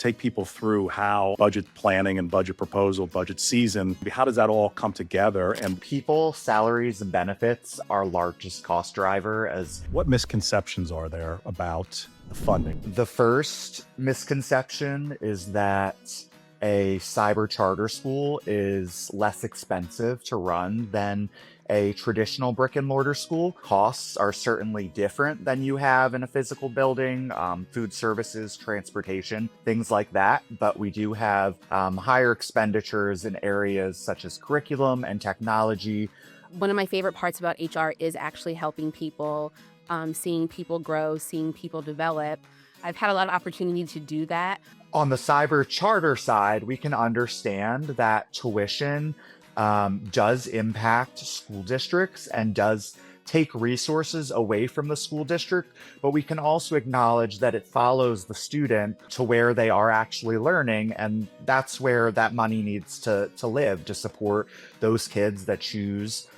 take people through how budget planning and budget proposal, budget season, how does that all come together? And People, salaries, and benefits are largest cost driver. As what misconceptions are there about the funding? the first misconception is that a cyber charter school is less expensive to run than a traditional brick and mortar school. Costs are certainly different than you have in a physical building, food services, transportation, things like that. But we do have higher expenditures in areas such as curriculum and technology. One of my favorite parts about HR is actually helping people, seeing people grow, seeing people develop. I've had a lot of opportunity to do that. On the cyber charter side, we can understand that tuition does impact school districts and does take resources away from the school district, but we can also acknowledge that it follows the student to where they are actually learning, and that's where that money needs to live to support those kids that choose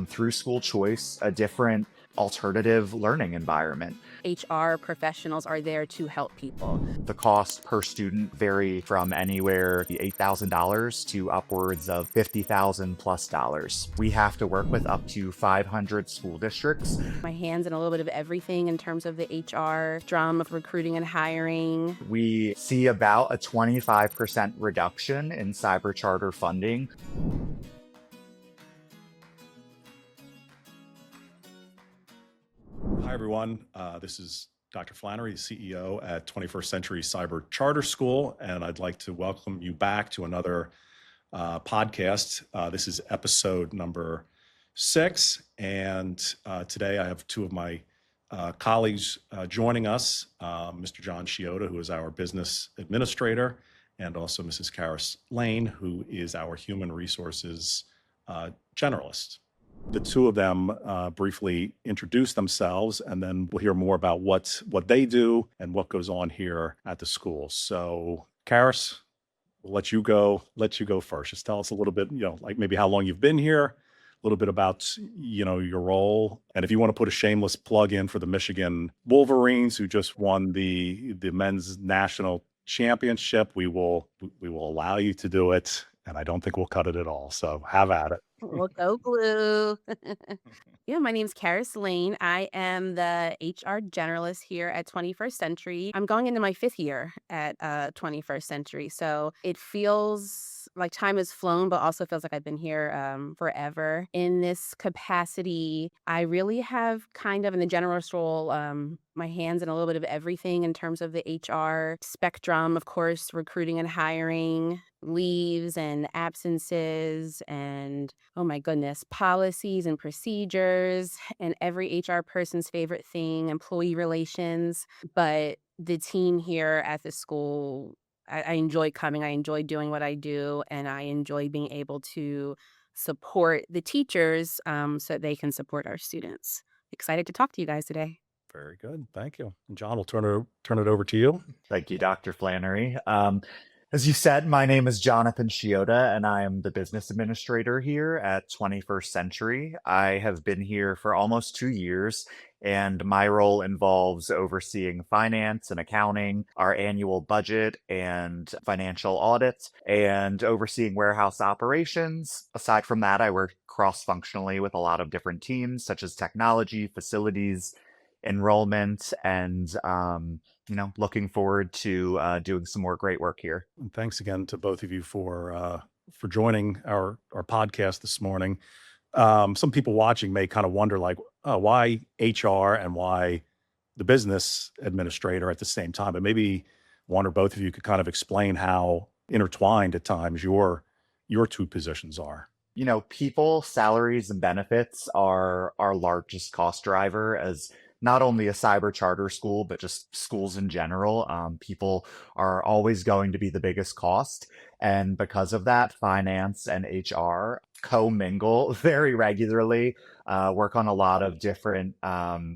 through school choice a different alternative learning environment. HR professionals are there to help people. The cost per student vary from anywhere $8,000 to upwards of $50,000 plus dollars. We have to work with up to 500 school districts. My hands in a little bit of everything in terms of the HR drum of recruiting and hiring. We see about a 25% reduction in cyber charter funding. Hi, everyone. This is Dr. Flannery, CEO at 21st Century Cyber Charter School, and I'd like to welcome you back to another podcast. This is episode number 6, and today I have two of my colleagues joining us, Mr. John Shiota, who is our business administrator, and also Mrs. Karis Lane, who is our human resources generalist. The two of them briefly introduce themselves, and then we'll hear more about what they do and what goes on here at the school. So, Karis, we'll let you go first. Just tell us a little bit, like maybe how long you've been here, a little bit about, your role. And if you want to put a shameless plug in for the Michigan Wolverines, who just won the men's national championship, we will allow you to do it. And I don't think we'll cut it at all. So have at it. We'll go blue. Yeah, my name's Karis Lane. I am the HR generalist here at 21st Century. I'm going into my 5th year at 21st Century. So it feels like time has flown, but also feels like I've been here forever. In this capacity, I really have kind of in the generalist role, my hands in a little bit of everything in terms of the HR spectrum, of course, recruiting and hiring, leaves and absences, and oh my goodness, policies and procedures, and every HR person's favorite thing, employee relations. But the team here at the school, I enjoy coming, I enjoy doing what I do, and I enjoy being able to support the teachers so that they can support our students. Excited to talk to you guys today. Very good. Thank you. And John, we'll turn it over to you. Thank you, Dr. Flannery. As you said, my name is Jonathan Shiota, and I am the business administrator here at 21st Century. I have been here for almost 2 years, and my role involves overseeing finance and accounting, our annual budget and financial audits, and overseeing warehouse operations. Aside from that, I work cross-functionally with a lot of different teams, such as technology, facilities, enrollment, and looking forward to doing some more great work here. And thanks again to both of you for joining our podcast this morning. Some people watching may kind of wonder, like, why HR and why the business administrator at the same time? But maybe one or both of you could kind of explain how intertwined at times your two positions are. People, salaries, and benefits are our largest cost driver, as not only a cyber charter school, but just schools in general. People are always going to be the biggest cost. And because of that, finance and HR co-mingle very regularly, work on a lot of different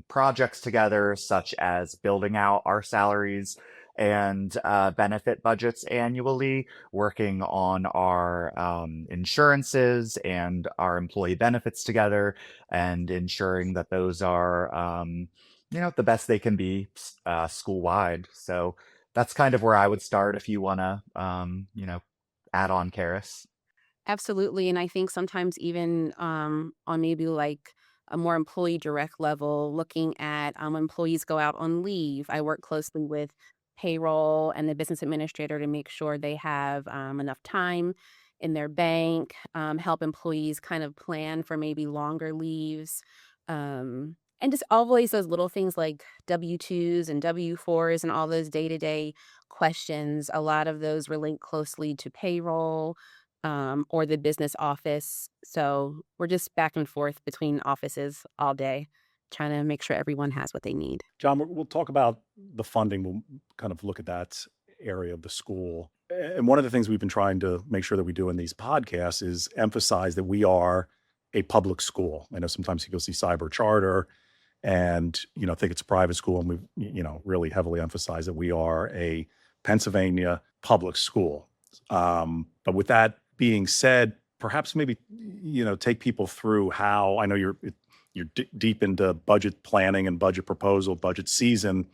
projects together, such as building out our salaries and benefit budgets annually, working on our insurances and our employee benefits together, and ensuring that those are the best they can be school-wide. So that's kind of where I would start if you want to, add on, Karis. Absolutely. And I think sometimes even on maybe like a more employee direct level, looking at employees go out on leave, I work closely with payroll and the business administrator to make sure they have enough time in their bank, help employees kind of plan for maybe longer leaves. And just always those little things like W-2s and W-4s and all those day to day questions. A lot of those relate closely to payroll or the business office. So we're just back and forth between offices all day, trying to make sure everyone has what they need. John, we'll talk about the funding. We'll kind of look at that area of the school. And one of the things we've been trying to make sure that we do in these podcasts is emphasize that we are a public school. I know sometimes people see cyber charter and, think it's a private school. And we've, really heavily emphasized that we are a Pennsylvania public school. But with that being said, perhaps maybe, take people through how, I know you're deep into budget planning and budget proposal, budget season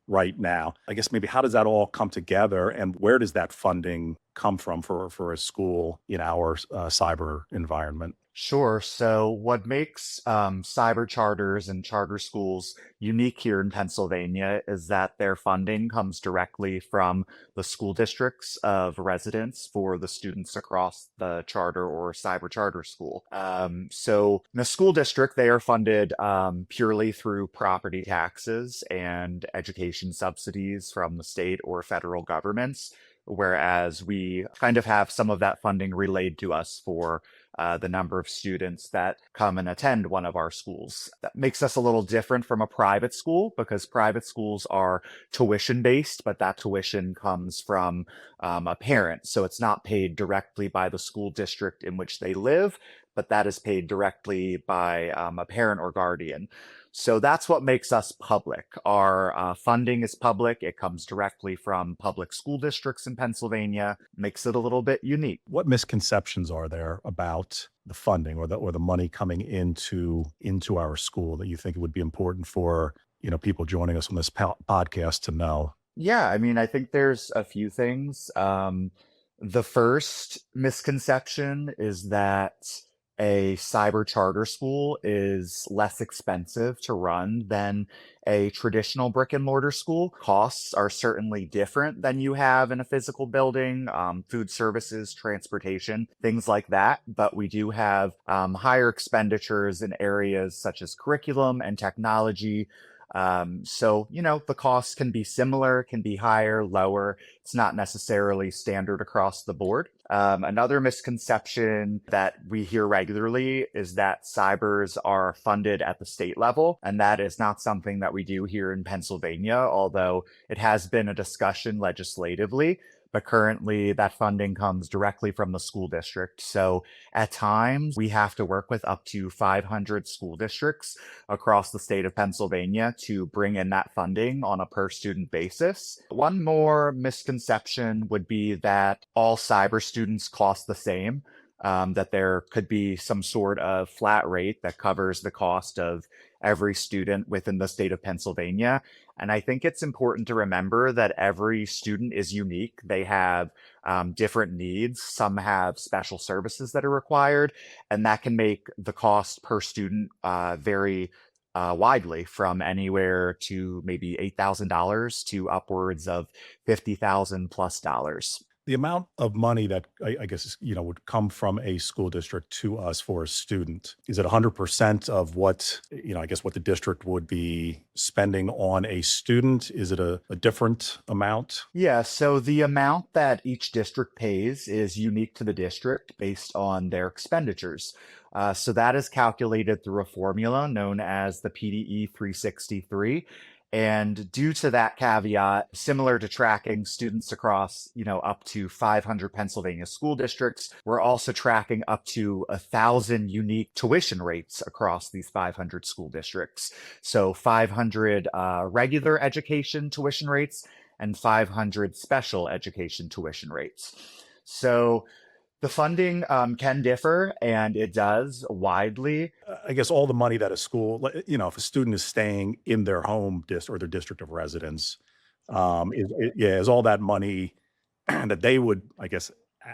right now. I guess maybe how does that all come together, and where does that funding come from for a school in our cyber environment? Sure. So, what makes cyber charters and charter schools unique here in Pennsylvania is that their funding comes directly from the school districts of residence for the students across the charter or cyber charter school. So, in a school district, they are funded purely through property taxes and education subsidies from the state or federal governments. Whereas we kind of have some of that funding relayed to us for the number of students that come and attend one of our schools. That makes us a little different from a private school because private schools are tuition based, but that tuition comes from a parent. So it's not paid directly by the school district in which they live, but that is paid directly by a parent or guardian. So that's what makes us public. Our funding is public. It comes directly from public school districts in Pennsylvania, makes it a little bit unique. What misconceptions are there about the funding or the money coming into our school that you think it would be important for, people joining us on this podcast to know? Yeah, I mean, I think there's a few things. The first misconception is that a cyber charter school is less expensive to run than a traditional brick and mortar school. Costs are certainly different than you have in a physical building, food services, transportation, things like that. But we do have higher expenditures in areas such as curriculum and technology. So, the costs can be similar, can be higher, lower. It's not necessarily standard across the board. Another misconception that we hear regularly is that cybers are funded at the state level, and that is not something that we do here in Pennsylvania, although it has been a discussion legislatively. But currently, that funding comes directly from the school district. So at times, we have to work with up to 500 school districts across the state of Pennsylvania to bring in that funding on a per student basis. One more misconception would be that all cyber students cost the same. That there could be some sort of flat rate that covers the cost of every student within the state of Pennsylvania. And I think it's important to remember that every student is unique. They have different needs. Some have special services that are required, and that can make the cost per student vary widely from anywhere to maybe $8,000 to upwards of $50,000 plus dollars. The amount of money that I guess, would come from a school district to us for a student, is it 100% of what, I guess what the district would be spending on a student? Is it a different amount? Yeah, so the amount that each district pays is unique to the district based on their expenditures. So that is calculated through a formula known as the PDE 363. And due to that caveat, similar to tracking students across, up to 500 Pennsylvania school districts, we're also tracking up to 1,000 unique tuition rates across these 500 school districts. So 500 regular education tuition rates and 500 special education tuition rates. So the funding can differ, and it does widely. I guess all the money that a school, if a student is staying in their home or their district of residence Is all that money that they would, I guess,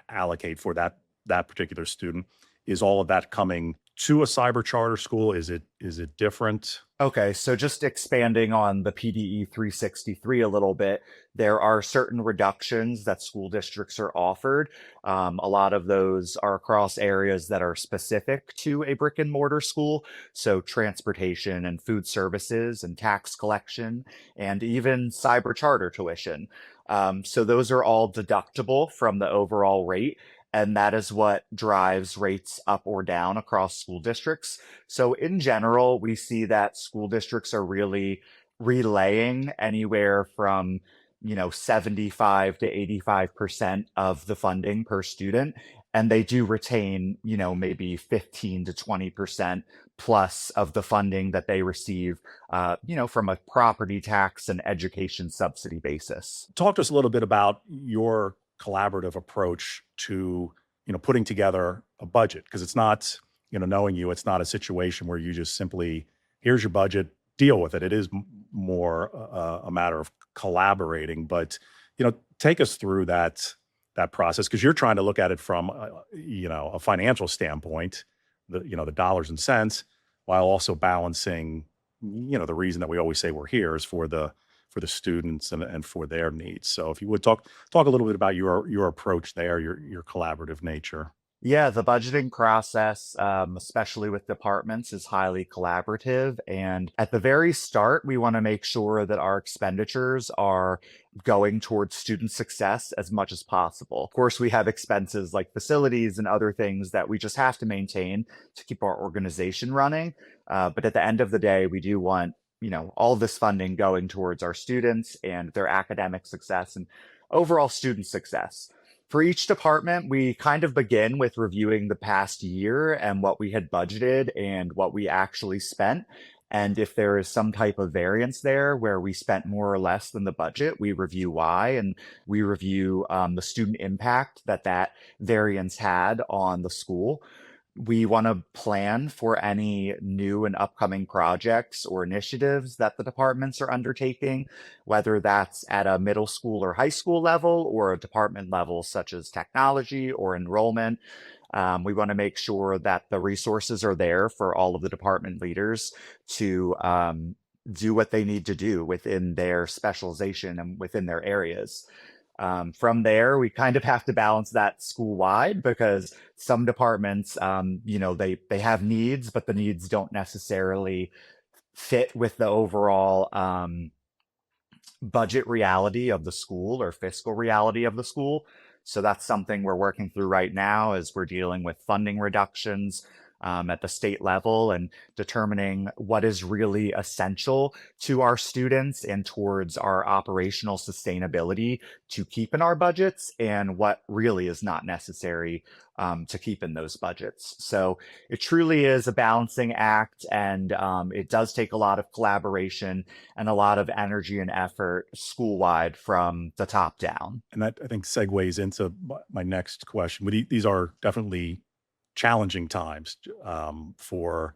allocate for that particular student, is all of that coming to a cyber charter school? Is it different? Okay, so just expanding on the PDE 363 a little bit, there are certain reductions that school districts are offered. A lot of those are across areas that are specific to a brick and mortar school, so transportation and food services and tax collection, and even cyber charter tuition. So those are all deductible from the overall rate. And that is what drives rates up or down across school districts. So in general, we see that school districts are really relaying anywhere from, 75 to 85% of the funding per student. And they do retain, maybe 15 to 20% plus of the funding that they receive, from a property tax and education subsidy basis. Talk to us a little bit about your collaborative approach to, putting together a budget, because it's not, knowing you, it's not a situation where you just simply, here's your budget, deal with it. It is more a matter of collaborating. But, take us through that process, because you're trying to look at it from, a financial standpoint, the dollars and cents, while also balancing, the reason that we always say we're here is for the students and for their needs. So if you would talk a little bit about your approach there, your collaborative nature. Yeah, the budgeting process, especially with departments, is highly collaborative. And at the very start, we want to make sure that our expenditures are going towards student success as much as possible. Of course, we have expenses like facilities and other things that we just have to maintain to keep our organization running. But at the end of the day, we do want, all this funding going towards our students and their academic success and overall student success. For each department, we kind of begin with reviewing the past year and what we had budgeted and what we actually spent. And if there is some type of variance there where we spent more or less than the budget, we review why, and we review the student impact that variance had on the school. We want to plan for any new and upcoming projects or initiatives that the departments are undertaking, whether that's at a middle school or high school level or a department level, such as technology or enrollment. We want to make sure that the resources are there for all of the department leaders to do what they need to do within their specialization and within their areas. From there, we kind of have to balance that school wide because some departments, they have needs, but the needs don't necessarily fit with the overall budget reality of the school or fiscal reality of the school. So that's something we're working through right now as we're dealing with funding reductions at the state level and determining what is really essential to our students and towards our operational sustainability to keep in our budgets and what really is not necessary to keep in those budgets. So it truly is a balancing act, and it does take a lot of collaboration and a lot of energy and effort school-wide from the top down. And that, I think, segues into my next question. These are definitely challenging times for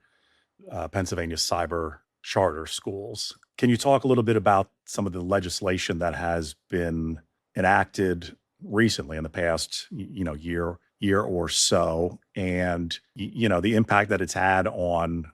Pennsylvania cyber charter schools. Can you talk a little bit about some of the legislation that has been enacted recently in the past, year or so, and the impact that it's had on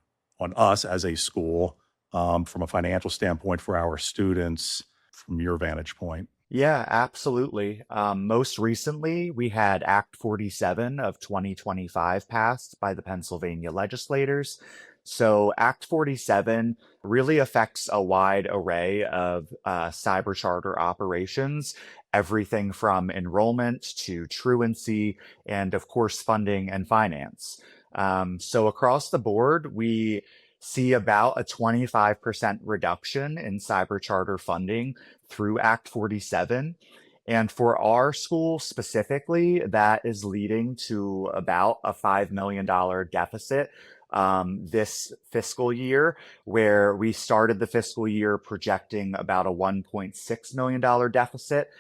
us as a school from a financial standpoint for our students, from your vantage point? Yeah, absolutely. Most recently, we had Act 47 of 2025 passed by the Pennsylvania legislators. So, Act 47 really affects a wide array of cyber charter operations, everything from enrollment to truancy, and of course, funding and finance. So, across the board, we see about a 25% reduction in cyber charter funding through Act 47. And for our school specifically, that is leading to about a $5 million deficit this fiscal year, where we started the fiscal year projecting about a $1.6 million deficit.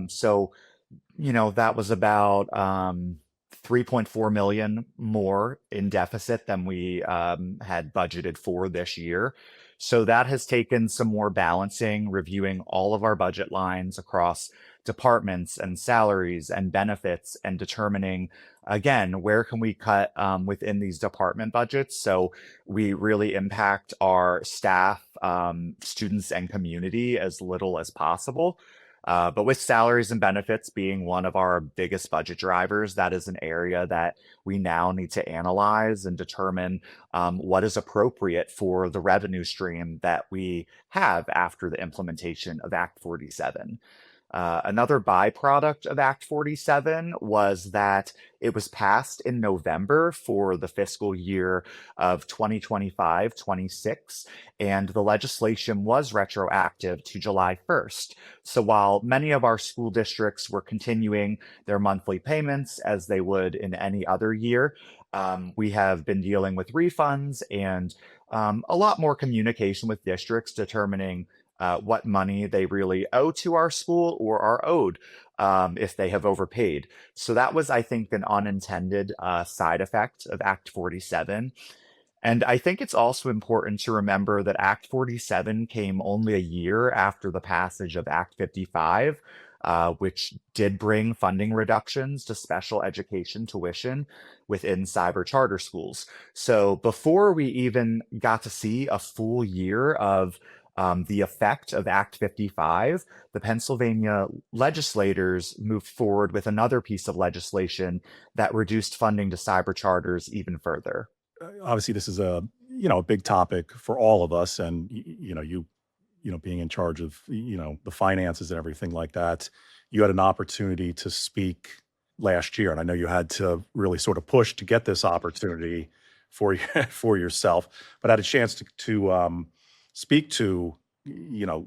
So, that was about 3.4 million more in deficit than we had budgeted for this year. So that has taken some more balancing, reviewing all of our budget lines across departments and salaries and benefits and determining, again, where can we cut within these department budgets so we really impact our staff, students, and community as little as possible. But with salaries and benefits being one of our biggest budget drivers, that is an area that we now need to analyze and determine what is appropriate for the revenue stream that we have after the implementation of Act 47. Another byproduct of Act 47 was that it was passed in November for the fiscal year of 2025-26, and the legislation was retroactive to July 1st. So while many of our school districts were continuing their monthly payments as they would in any other year, we have been dealing with refunds and a lot more communication with districts determining what money they really owe to our school or are owed if they have overpaid. So that was, I think, an unintended side effect of Act 47. And I think it's also important to remember that Act 47 came only a year after the passage of Act 55, which did bring funding reductions to special education tuition within cyber charter schools. So before we even got to see a full year of the effect of Act 55, the Pennsylvania legislators moved forward with another piece of legislation that reduced funding to cyber charters even further. Obviously, this is a big topic for all of us, and being in charge of the finances and everything like that. You had an opportunity to speak last year, and I know you had to really sort of push to get this opportunity for for yourself, but had a chance to speak to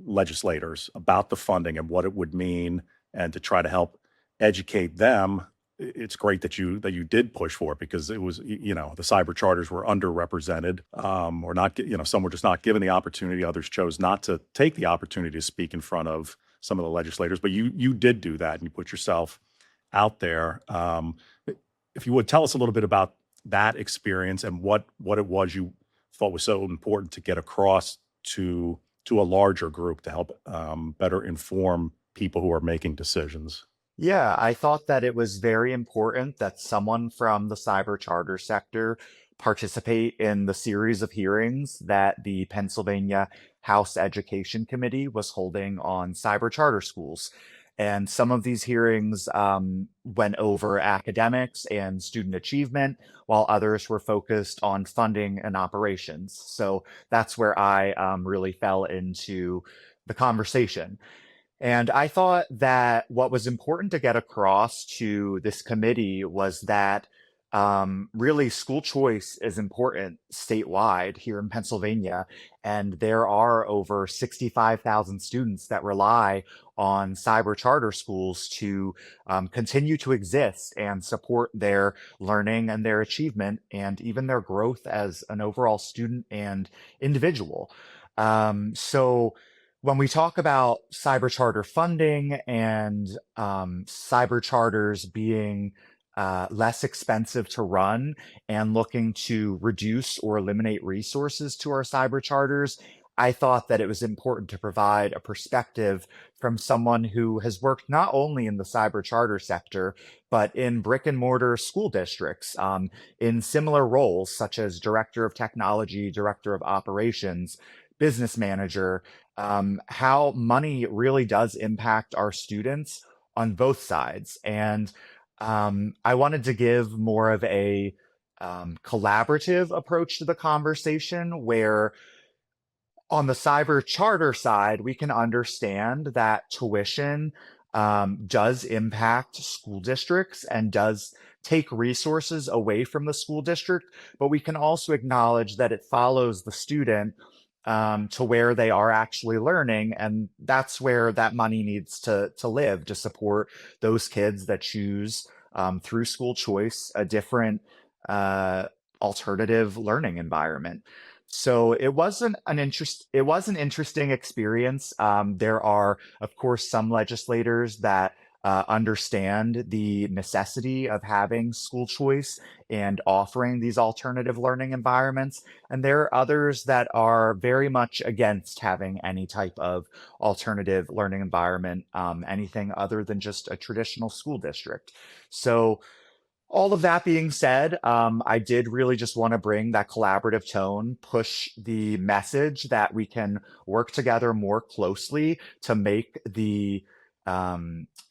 legislators about the funding and what it would mean, and to try to help educate them. It's great that you did push for it, because it was the cyber charters were underrepresented, or not. Some were just not given the opportunity. Others chose not to take the opportunity to speak in front of some of the legislators. But you did do that, and you put yourself out there. If you would tell us a little bit about that experience and what it was you thought was so important to get across to a larger group to help better inform people who are making decisions. Yeah, I thought that it was very important that someone from the cyber charter sector participate in the series of hearings that the Pennsylvania House Education Committee was holding on cyber charter schools. And some of these hearings went over academics and student achievement, while others were focused on funding and operations. So that's where I really fell into the conversation. And I thought that what was important to get across to this committee was that really school choice is important statewide here in Pennsylvania. And there are over 65,000 students that rely on cyber charter schools to continue to exist and support their learning and their achievement and even their growth as an overall student and individual. So when we talk about cyber charter funding and cyber charters being less expensive to run and looking to reduce or eliminate resources to our cyber charters, I thought that it was important to provide a perspective from someone who has worked not only in the cyber charter sector, but in brick and mortar school districts in similar roles, such as director of technology, director of operations, business manager, how money really does impact our students on both sides. And I wanted to give more of a collaborative approach to the conversation where on the cyber charter side, we can understand that tuition does impact school districts and does take resources away from the school district, but we can also acknowledge that it follows the student to where they are actually learning, and that's where that money needs to live to support those kids that choose through school choice a different alternative learning environment. So it wasn't an interest. It was an interesting experience. There are, of course, some legislators that understand the necessity of having school choice and offering these alternative learning environments. And there are others that are very much against having any type of alternative learning environment, anything other than just a traditional school district. So, all of that being said, I did really just want to bring that collaborative tone, push the message that we can work together more closely to make the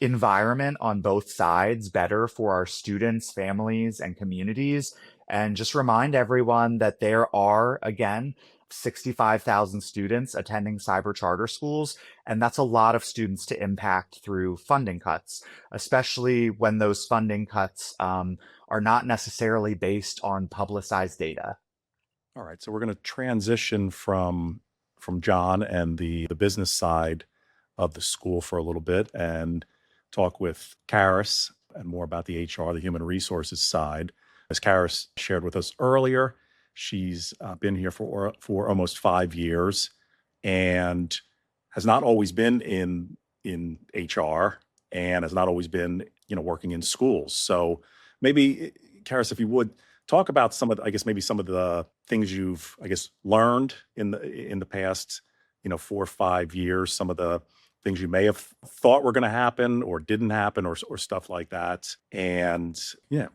environment on both sides better for our students, families, and communities. And just remind everyone that there are, again, 65,000 students attending cyber charter schools, and that's a lot of students to impact through funding cuts, especially when those funding cuts are not necessarily based on publicized data. All right, so we're going to transition from John and the business side of the school for a little bit and talk with Karis and more about the HR, the human resources side. As Karis shared with us earlier, she's been here for almost 5 years and has not always been in HR and has not always been working in schools. So maybe Karis, if you would talk about some of the, I guess maybe some of the things you've learned in the past 4 or 5 years, some of the things you may have thought were going to happen or didn't happen or stuff like that. And yeah,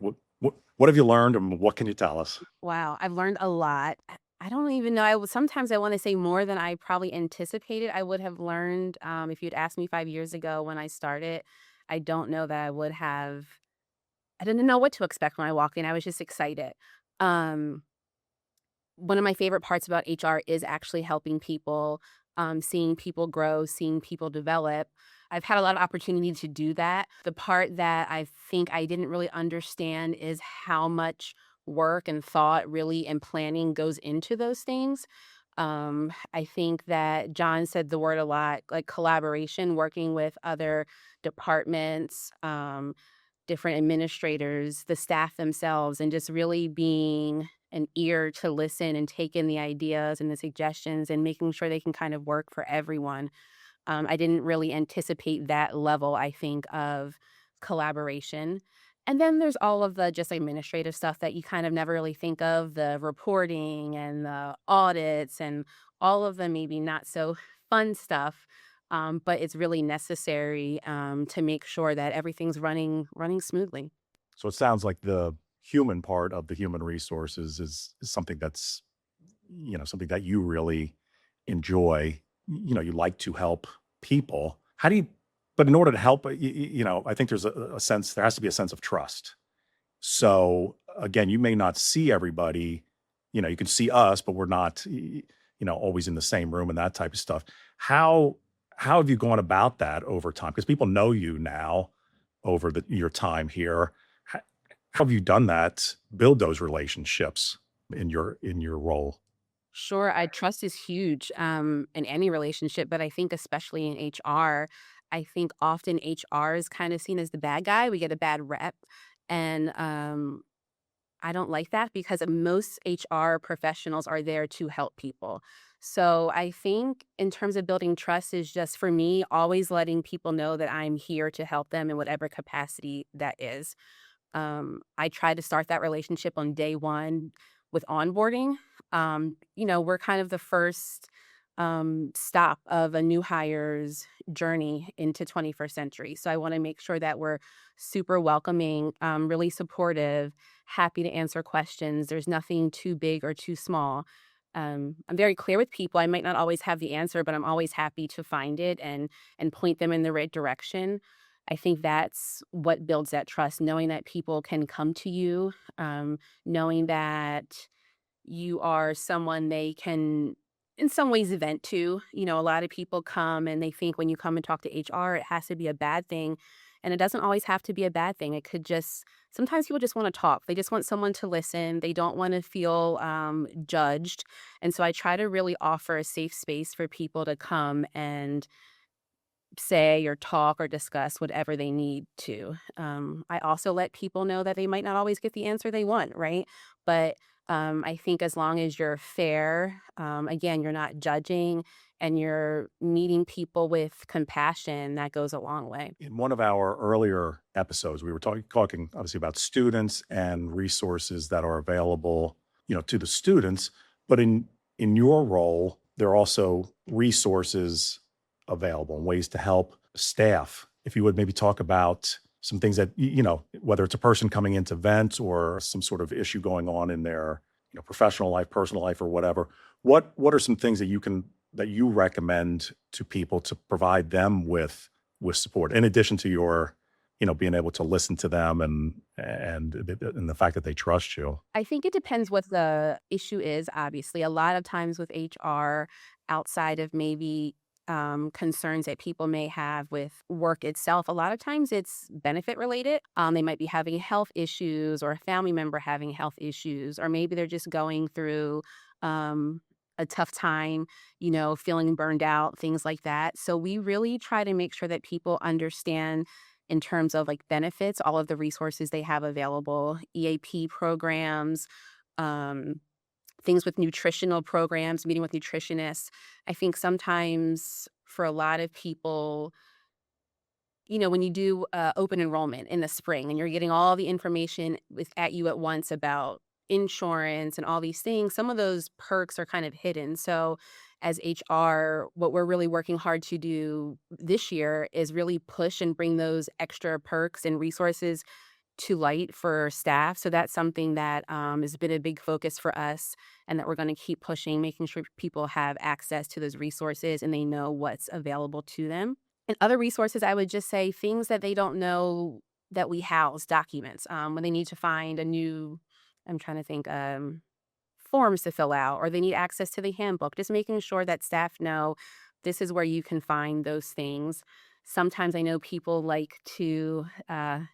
what have you learned and what can you tell us? Wow, I've learned a lot. I don't even know. Sometimes I want to say more than I probably anticipated I would have learned. If you'd asked me 5 years ago when I started, I don't know that I would have. I didn't know what to expect when I walked in. I was just excited. Um, One of my favorite parts about HR is actually helping people, seeing people grow, seeing people develop. I've had a lot of opportunity to do that. The part that I think I didn't really understand is how much work and thought really and planning goes into those things. I think that John said the word a lot, like collaboration, working with other departments, different administrators, the staff themselves, and just really being an ear to listen and take in the ideas and the suggestions and making sure they can kind of work for everyone. I didn't really anticipate that level, I think, of collaboration. And then there's all of the just administrative stuff that you kind of never really think of, the reporting and the audits and all of the maybe not so fun stuff. But it's really necessary to make sure that everything's running smoothly. So it sounds like the human part of the human resources is something that's something that you really enjoy. You like to help people. How do you? But in order to help, I think there's a sense. There has to be a sense of trust. So again, you may not see everybody. You can see us, but we're not, always in the same room and that type of stuff. How how have you gone about that over time? Because people know you now over your time here. How have you done that? Build those relationships in your role. Sure, I trust is huge in any relationship, but I think especially in HR, I think often HR is kind of seen as the bad guy. We get a bad rep, and I don't like that because most HR professionals are there to help people. So I think in terms of building trust is just for me always letting people know that I'm here to help them in whatever capacity that is. I try to start that relationship on day one with onboarding. We're kind of the first stop of a new hire's journey into 21st century. So I want to make sure that we're super welcoming, really supportive, happy to answer questions. There's nothing too big or too small. I'm very clear with people. I might not always have the answer, but I'm always happy to find it and point them in the right direction. I think that's what builds that trust, knowing that people can come to you, knowing that you are someone they can, in some ways, vent to. A lot of people come and they think when you come and talk to HR, it has to be a bad thing. And it doesn't always have to be a bad thing. It could just, sometimes people just want to talk. They just want someone to listen. They don't want to feel judged. And so I try to really offer a safe space for people to come and say or talk or discuss whatever they need to. I also let people know that they might not always get the answer they want, right? But I think as long as you're fair, again, you're not judging and you're meeting people with compassion, that goes a long way. In one of our earlier episodes, we were talking obviously about students and resources that are available, to the students. But in your role, there are also resources available and ways to help staff. If you would maybe talk about some things that whether it's a person coming into vent or some sort of issue going on in their professional life, personal life, or whatever. What are some things that you recommend to people to provide them with support, in addition to your, being able to listen to them and the fact that they trust you? I think it depends what the issue is, obviously. A lot of times with HR, outside of maybe concerns that people may have with work itself, a lot of times it's benefit related. They might be having health issues or a family member having health issues, or maybe they're just going through a tough time, feeling burned out, things like that. So we really try to make sure that people understand in terms of like benefits, all of the resources they have available, EAP programs, um, things with nutritional programs, meeting with nutritionists. I think sometimes for a lot of people, when you do open enrollment in the spring and you're getting all the information at you at once about insurance and all these things, some of those perks are kind of hidden. So as HR, what we're really working hard to do this year is really push and bring those extra perks and resources to light for staff. So that's something that has been a big focus for us and that we're going to keep pushing, making sure people have access to those resources and they know what's available to them. And other resources, I would just say things that they don't know that we house, documents, when they need to find a new, I'm trying to think, forms to fill out, or they need access to the handbook, just making sure that staff know this is where you can find those things. Sometimes I know people like to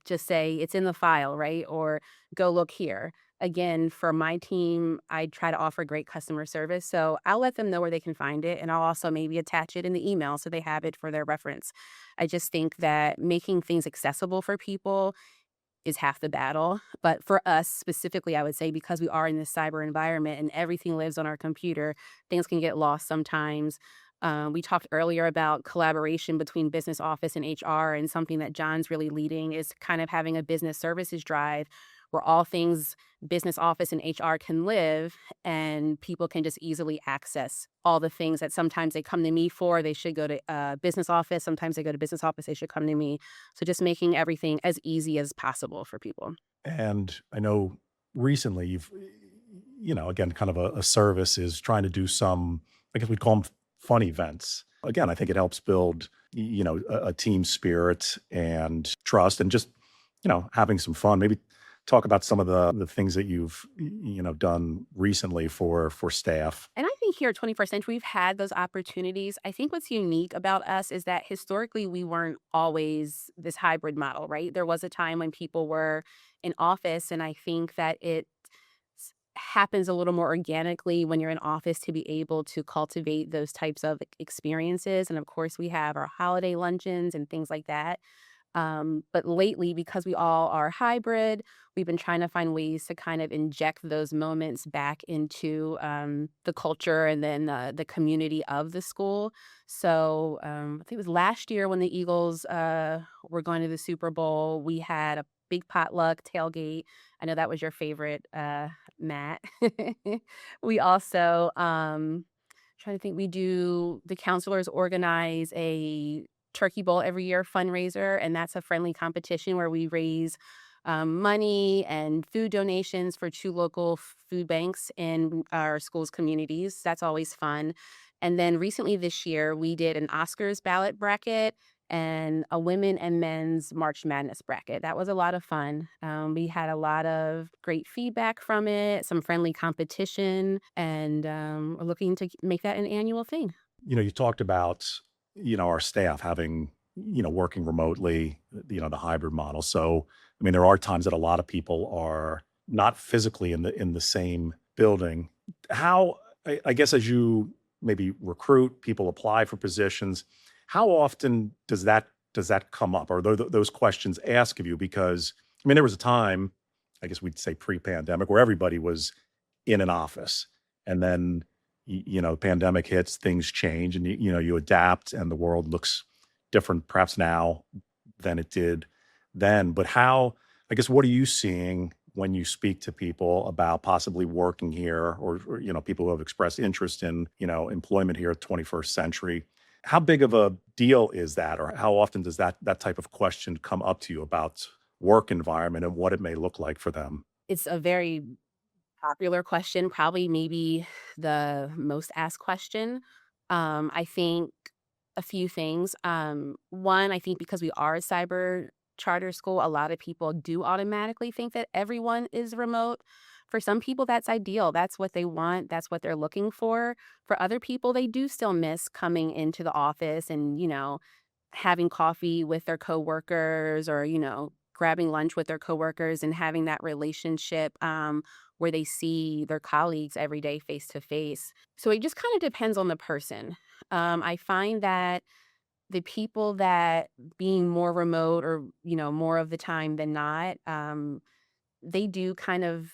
just say it's in the file, right? Or go look here. Again, for my team, I try to offer great customer service. So I'll let them know where they can find it. And I'll also maybe attach it in the email so they have it for their reference. I just think that making things accessible for people is half the battle. But for us specifically, I would say because we are in this cyber environment and everything lives on our computer, things can get lost sometimes. We talked earlier about collaboration between business office and HR, and something that John's really leading is kind of having a business services drive where all things business office and HR can live and people can just easily access all the things that sometimes they come to me for. They should go to business office. Sometimes they go to business office. They should come to me. So just making everything as easy as possible for people. And I know recently you've, again, kind of a service is trying to do some, I guess we'd call them fun events. Again, I think it helps build, a team spirit and trust and just, having some fun. Maybe talk about some of the things that you've, done recently for staff. And I think here at 21st Century, we've had those opportunities. I think what's unique about us is that historically we weren't always this hybrid model, right? There was a time when people were in office, and I think that it happens a little more organically when you're in office to be able to cultivate those types of experiences. And of course, we have our holiday luncheons and things like that. But lately, because we all are hybrid, we've been trying to find ways to kind of inject those moments back into the culture and then the community of the school. So I think it was last year when the Eagles were going to the Super Bowl, we had a big potluck tailgate. I know that was your favorite, Matt. We also trying to think, the counselors organize a Turkey Bowl every year fundraiser, and that's a friendly competition where we raise money and food donations for 2 local food banks in our school's communities. That's always fun. And then recently this year, we did an Oscars ballot bracket and a women and men's March Madness bracket. That was a lot of fun. We had a lot of great feedback from it, some friendly competition, and we're looking to make that an annual thing. You talked about, our staff having, working remotely, the hybrid model. So, I mean, there are times that a lot of people are not physically in the same building. How, I guess, as you maybe recruit, people apply for positions, how often does that come up? Or those questions asked of you? Because, I mean, there was a time, I guess we'd say pre-pandemic, where everybody was in an office. And then, pandemic hits, things change, and you adapt, and the world looks different perhaps now than it did then. But I guess, what are you seeing when you speak to people about possibly working here, or people who have expressed interest in, employment here at 21st Century? How big of a deal is that, or how often does that type of question come up to you about work environment and what it may look like for them? It's a very popular question, probably maybe the most asked question. I think a few things. One, I think because we are a cyber charter school, a lot of people do automatically think that everyone is remote. For some people, that's ideal. That's what they want. That's what they're looking for. For other people, they do still miss coming into the office and, having coffee with their coworkers, or, grabbing lunch with their coworkers and having that relationship where they see their colleagues every day face to face. So it just kind of depends on the person. I find that the people that being more remote, or, more of the time than not, they do kind of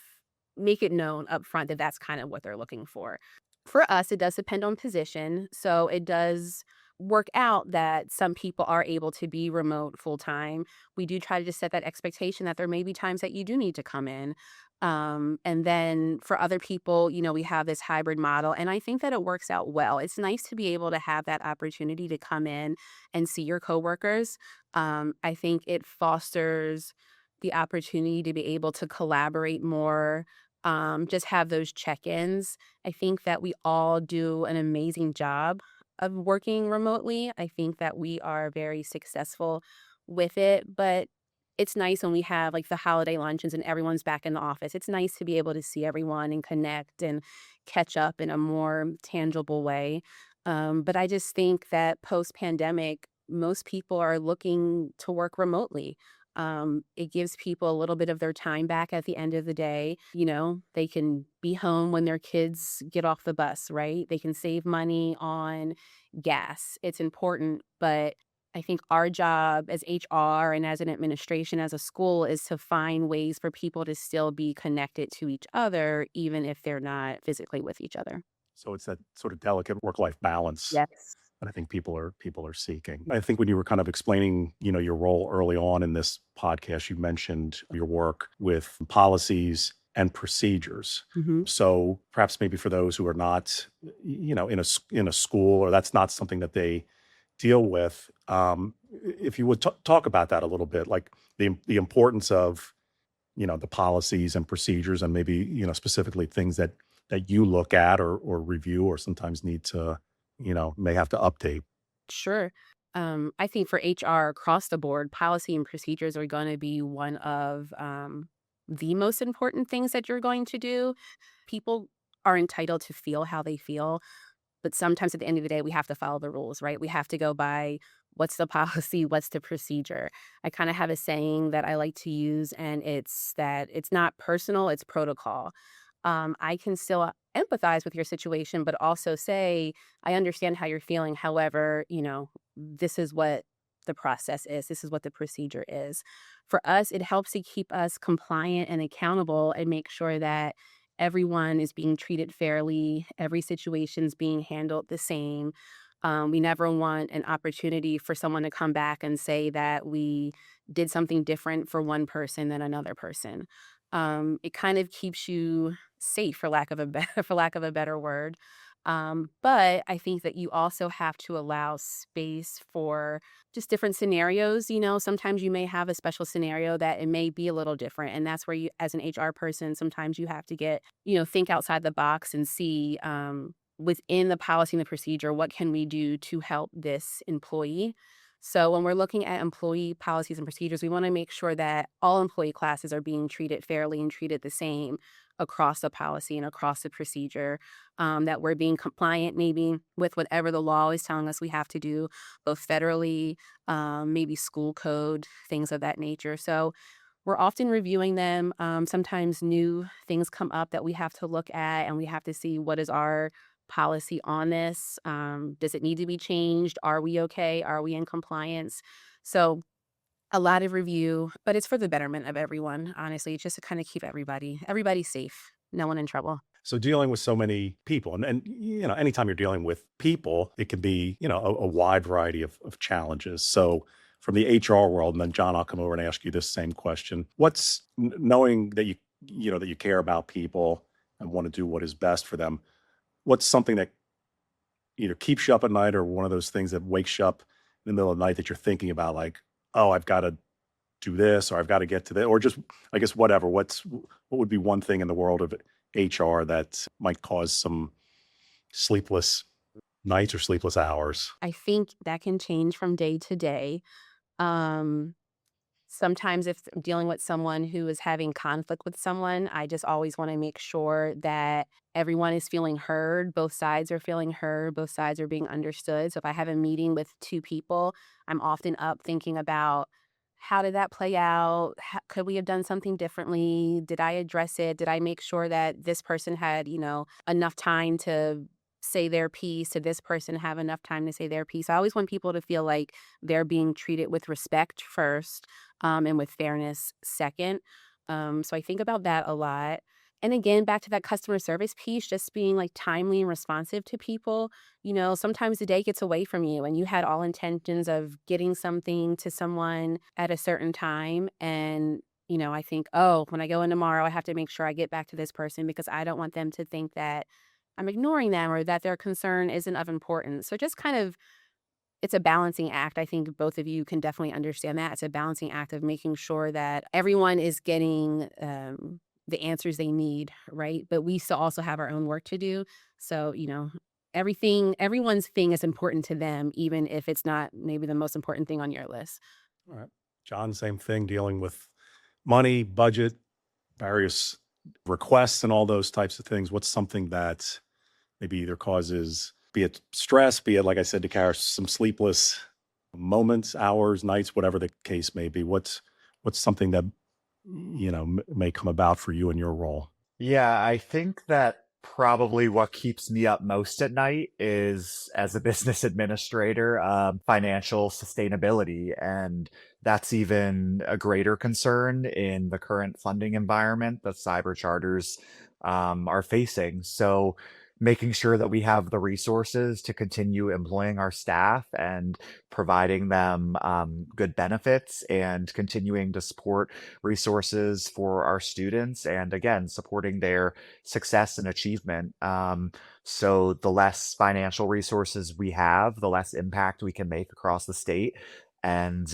make it known up front that that's kind of what they're looking for. For us, it does depend on position. So it does work out that some people are able to be remote full time. We do try to just set that expectation that there may be times that you do need to come in. And then for other people, we have this hybrid model, and I think that it works out well. It's nice to be able to have that opportunity to come in and see your coworkers. I think it fosters the opportunity to be able to collaborate more, just have those check-ins. I think that we all do an amazing job of working remotely. I think that we are very successful with it, but it's nice when we have like the holiday luncheons and everyone's back in the office. It's nice to be able to see everyone and connect and catch up in a more tangible way. But I just think that post pandemic, most people are looking to work remotely. It gives people a little bit of their time back at the end of the day. They can be home when their kids get off the bus, right? They can save money on gas. It's important, but I think our job as HR and as an administration, as a school, is to find ways for people to still be connected to each other, even if they're not physically with each other. So it's that sort of delicate work-life balance Yes. that I think people are seeking. I think when you were kind of explaining, your role early on in this podcast, you mentioned your work with policies and procedures. Hmm. So perhaps maybe for those who are not, in a school, or that's not something that they deal with, if you would talk about that a little bit, like the importance of, the policies and procedures, and maybe, specifically things that you look at, or review, or sometimes need to, may have to update. Sure. I think for HR across the board, policy and procedures are going to be one of the most important things that you're going to do. People are entitled to feel how they feel, but sometimes at the end of the day, we have to follow the rules, right? We have to go by what's the policy, what's the procedure. I kind of have a saying that I like to use, and it's that it's not personal, it's protocol. I can still empathize with your situation, but also say, I understand how you're feeling. However, this is what the process is, this is what the procedure is. For us, it helps to keep us compliant and accountable and make sure that everyone is being treated fairly, every situation is being handled the same. We never want an opportunity for someone to come back and say that we did something different for one person than another person. It kind of keeps you safe, for lack of a for lack of a better word. But I think that you also have to allow space for just different scenarios. Sometimes you may have a special scenario that it may be a little different. And that's where you, as an HR person, sometimes you have to think outside the box and see within the policy and the procedure, what can we do to help this employee? So when we're looking at employee policies and procedures, we want to make sure that all employee classes are being treated fairly and treated the same across the policy and across the procedure, that we're being compliant maybe with whatever the law is telling us we have to do, both federally, maybe school code, things of that nature. So we're often reviewing them. Sometimes new things come up that we have to look at, and we have to see what is our policy on this. Does it need to be changed? Are we okay? Are we in compliance? So a lot of review, but it's for the betterment of everyone. Honestly, it's just to kind of keep everybody safe, no one in trouble. So dealing with so many people, and anytime you're dealing with people, it can be a wide variety of challenges. So from the HR world, and then John, I'll come over and ask you this same question. What's knowing that you care about people and want to do what is best for them? What's something that either keeps you up at night or one of those things that wakes you up in the middle of the night that you're thinking about, like, oh, I've got to do this or I've got to get to that, or just, I guess, whatever. What would be one thing in the world of HR that might cause some sleepless nights or sleepless hours? I think that can change from day to day. Um, Sometimes if I'm dealing with someone who is having conflict with someone, I just always want to make sure that everyone is feeling heard. Both sides are feeling heard. Both sides are being understood. So if I have a meeting with two people, I'm often up thinking about how did that play out? Could we have done something differently? Did I address it? Did I make sure that this person had, enough time to say their piece? Did this person have enough time to say their piece? I always want people to feel like they're being treated with respect first, and with fairness second. So I think about that a lot. And again, back to that customer service piece, just being like timely and responsive to people. Sometimes the day gets away from you and you had all intentions of getting something to someone at a certain time. And, I think, oh, when I go in tomorrow, I have to make sure I get back to this person because I don't want them to think that I'm ignoring them or that their concern isn't of importance. So just kind of it's a balancing act. I think both of you can definitely understand that. It's a balancing act of making sure that everyone is getting the answers they need, right? But we still also have our own work to do. So, everyone's thing is important to them, even if it's not maybe the most important thing on your list. All right. John, same thing, dealing with money, budget, various requests, and all those types of things. What's something that maybe either causes, be it stress, be it, like I said to Karis, some sleepless moments, hours, nights, whatever the case may be? What's something that may come about for you in your role? Yeah, I think that probably what keeps me up most at night is, as a business administrator, financial sustainability. And that's even a greater concern in the current funding environment that cyber charters are facing. So, making sure that we have the resources to continue employing our staff and providing them good benefits and continuing to support resources for our students and again supporting their success and achievement. So the less financial resources we have, the less impact we can make across the state. And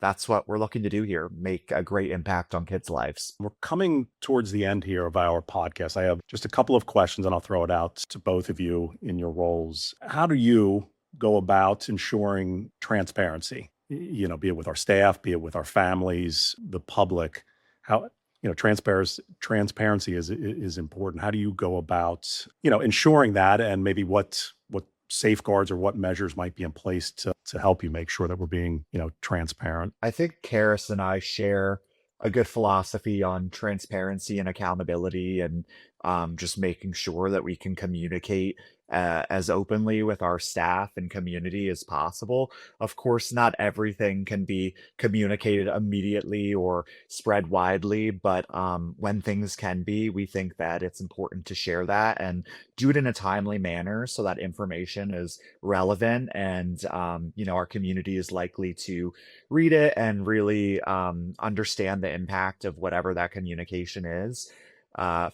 that's what we're looking to do here, make a great impact on kids' lives. We're coming towards the end here of our podcast. I have just a couple of questions and I'll throw it out to both of you in your roles. How do you go about ensuring transparency? Be it with our staff, be it with our families, the public. How transparency is important. How do you go about ensuring that, and maybe what safeguards or what measures might be in place to help you make sure that we're being transparent? I think Karis and I share a good philosophy on transparency and accountability and just making sure that we can communicate as openly with our staff and community as possible. Of course, not everything can be communicated immediately or spread widely, but when things can be, we think that it's important to share that and do it in a timely manner so that information is relevant and our community is likely to read it and really understand the impact of whatever that communication is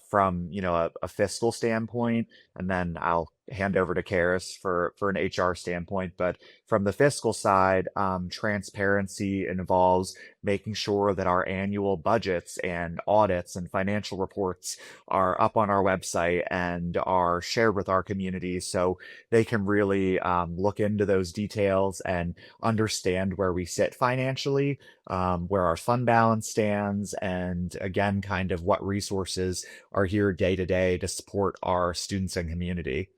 from a fiscal standpoint, and then I'll hand over to Karis for an HR standpoint. But from the fiscal side, transparency involves making sure that our annual budgets and audits and financial reports are up on our website and are shared with our community so they can really look into those details and understand where we sit financially, where our fund balance stands, and again, kind of what resources are here day to day to support our students and community.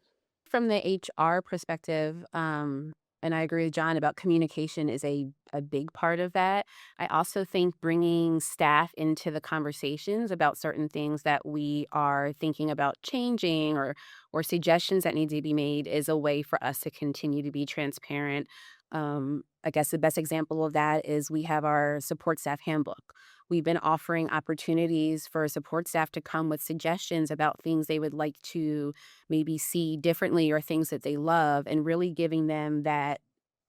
From the HR perspective, and I agree with John about communication is a big part of that. I also think bringing staff into the conversations about certain things that we are thinking about changing or suggestions that need to be made is a way for us to continue to be transparent. I guess the best example of that is we have our support staff handbook. We've been offering opportunities for support staff to come with suggestions about things they would like to maybe see differently or things that they love, and really giving them that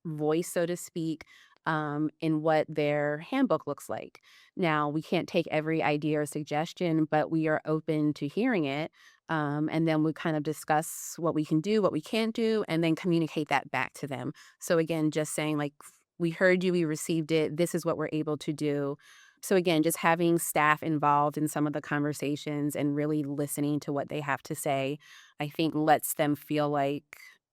voice, so to speak, in what their handbook looks like. Now, we can't take every idea or suggestion, but we are open to hearing it. And then we kind of discuss what we can do, what we can't do, and then communicate that back to them. So, again, just saying, like, we heard you, we received it, this is what we're able to do. So, again, just having staff involved in some of the conversations and really listening to what they have to say, I think lets them feel like,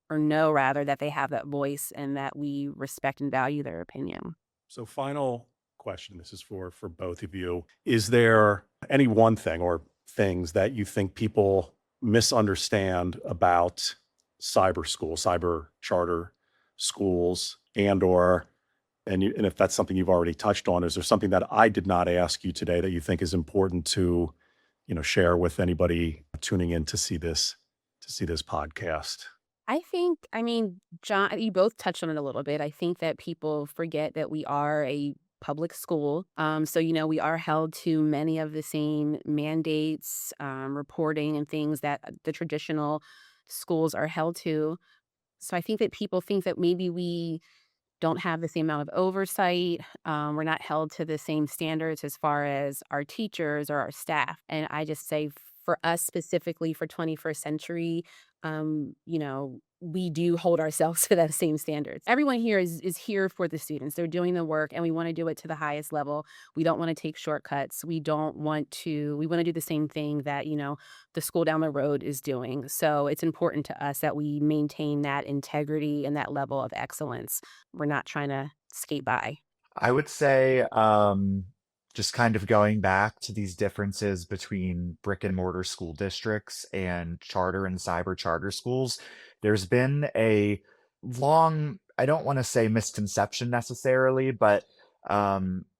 or know rather, that they have that voice and that we respect and value their opinion. So final question, this is for both of you. Is there any one thing or things that you think people misunderstand about cyber school, cyber charter schools, and if that's something you've already touched on, is there something that I did not ask you today that you think is important to, share with anybody tuning in to see this podcast? I think, I mean, John, you both touched on it a little bit. I think that people forget that we are a public school. So, we are held to many of the same mandates, reporting, and things that the traditional schools are held to. So I think that people think that maybe we don't have the same amount of oversight. We're not held to the same standards as far as our teachers or our staff. And I just say, for us specifically for 21st century, we do hold ourselves to that same standards. Everyone here is here for the students. They're doing the work, and we want to do it to the highest level. We don't want to take shortcuts. We want to do the same thing that, the school down the road is doing. So it's important to us that we maintain that integrity and that level of excellence. We're not trying to skate by. I would say, just kind of going back to these differences between brick and mortar school districts and charter and cyber charter schools, there's been a long, I don't want to say misconception necessarily, but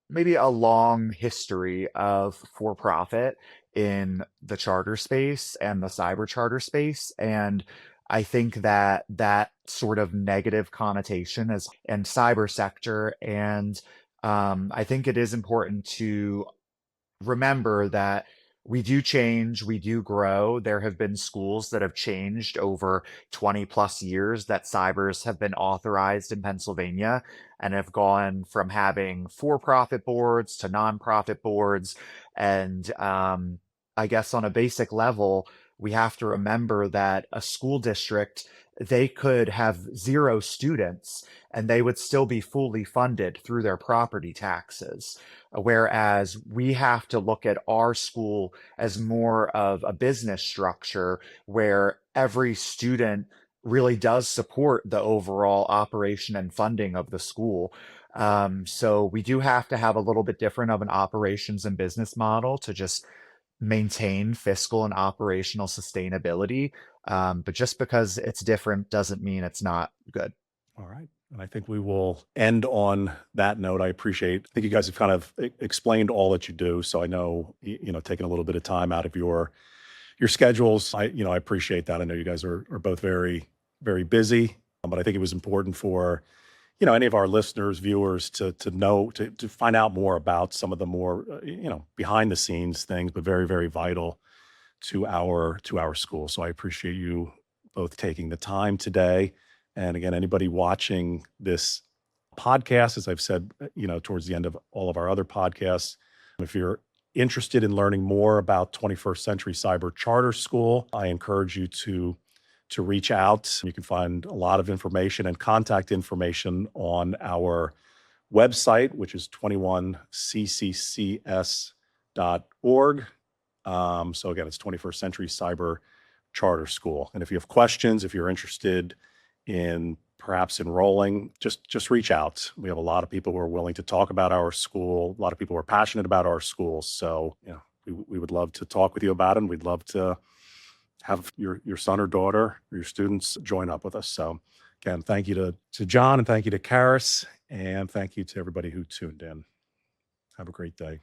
maybe a long history of for profit in the charter space and the cyber charter space. And I think that that sort of negative connotation is in cyber sector. And I think it is important to remember that we do change, we do grow. There have been schools that have changed over 20 plus years that cybers have been authorized in Pennsylvania and have gone from having for-profit boards to nonprofit boards. And I guess on a basic level, we have to remember that a school district, they could have 0 students and they would still be fully funded through their property taxes. Whereas we have to look at our school as more of a business structure where every student really does support the overall operation and funding of the school. So we do have to have a little bit different of an operations and business model to just maintain fiscal and operational sustainability. But just because it's different doesn't mean it's not good. All right. And I think we will end on that note. I think you guys have kind of explained all that you do. So I know, taking a little bit of time out of your schedules, I appreciate that. I know you guys are both very, very busy, but I think it was important for, any of our listeners, viewers to know, to find out more about some of the more, behind the scenes things, but very, very vital to our school. So I appreciate you both taking the time today. And again, anybody watching this podcast, as I've said, towards the end of all of our other podcasts, if you're interested in learning more about 21st Century Cyber Charter School, I encourage you to reach out. You can find a lot of information and contact information on our website, which is 21cccs.org. So again, it's 21st Century Cyber Charter School. And if you have questions, if you're interested in perhaps enrolling, just reach out. We have a lot of people who are willing to talk about our school, a lot of people who are passionate about our school. So, we would love to talk with you about it. And we'd love to have your son or daughter or your students join up with us. So again, thank you to John, and thank you to Karis, and thank you to everybody who tuned in. Have a great day.